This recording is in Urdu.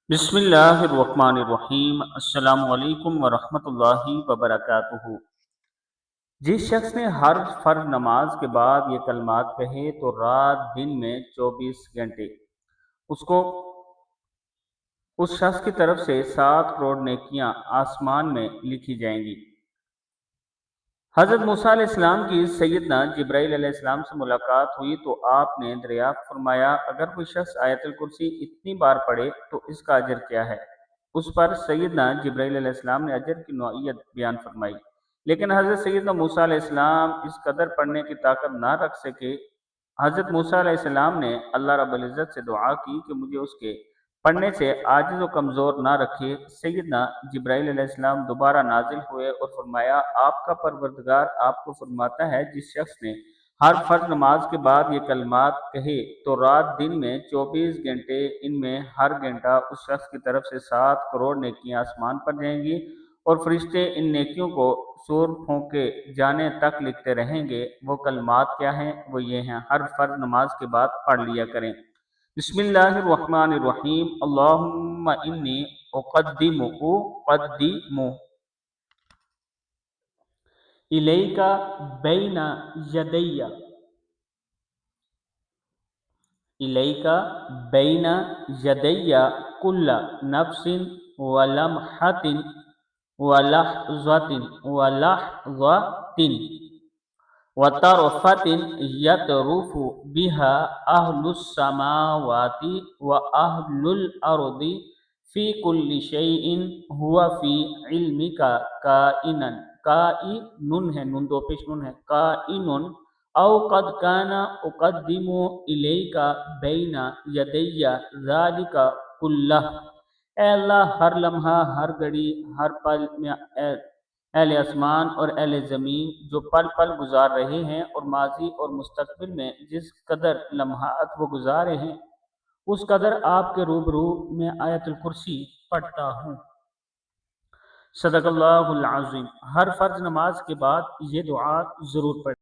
بسم اللہ الرحمن الرحیم۔ السلام علیکم ورحمۃ اللہ وبرکاتہ۔ جس شخص نے ہر فرض نماز کے بعد یہ کلمات کہے تو رات دن میں 24 گھنٹے اس کو اس شخص کی طرف سے 7 کروڑ نیکیاں آسمان میں لکھی جائیں گی۔ حضرت موسیٰ علیہ السلام کی سیدنا جبرائیل علیہ السلام سے ملاقات ہوئی تو آپ نے دریافت فرمایا، اگر کوئی شخص آیت الکرسی اتنی بار پڑھے تو اس کا اجر کیا ہے؟ اس پر سیدنا جبرائیل علیہ السلام نے اجر کی نوعیت بیان فرمائی، لیکن حضرت سیدنا موسیٰ علیہ السلام اس قدر پڑھنے کی طاقت نہ رکھ سکے۔ حضرت موسیٰ علیہ السلام نے اللہ رب العزت سے دعا کی کہ مجھے اس کے پڑھنے سے عاجز و کمزور نہ رکھے۔ سیدنا جبرائیل علیہ السلام دوبارہ نازل ہوئے اور فرمایا، آپ کا پروردگار آپ کو فرماتا ہے جس شخص نے ہر فرض نماز کے بعد یہ کلمات کہے تو رات دن میں 24 گھنٹے، ان میں ہر گھنٹہ اس شخص کی طرف سے 7 کروڑ نیکیاں آسمان پر جائیں گی، اور فرشتے ان نیکیوں کو سور پھونکے جانے تک لکھتے رہیں گے۔ وہ کلمات کیا ہیں؟ وہ یہ ہیں، ہر فرض نماز کے بعد پڑھ لیا کریں۔ بسم اللہ الرحمن الرحیم۔ اللہم انی اقدم الیک بین یدی الیک بین یدی کل نفس ولمحۃ ولحظۃ وطرفۃ یطرف بها اہل السماوات واہل الارض فی کل شیء هو فی علمک کائنن ہے، نون دو پیش نون ہے، کائنن او قد کان اقدم الیک بین یدی ذالک کلہ۔ اے اللہ، ہر لمحہ، ہر گھڑی، ہر پل میں اہل آسمان اور اہل زمین جو پل پل گزار رہے ہیں اور ماضی اور مستقبل میں جس قدر لمحات وہ گزارے ہیں اس قدر آپ کے روبرو میں آیت الکرسی پڑھتا ہوں۔ صدق اللہ العظیم۔ ہر فرض نماز کے بعد یہ دعا ضرور پڑھیں۔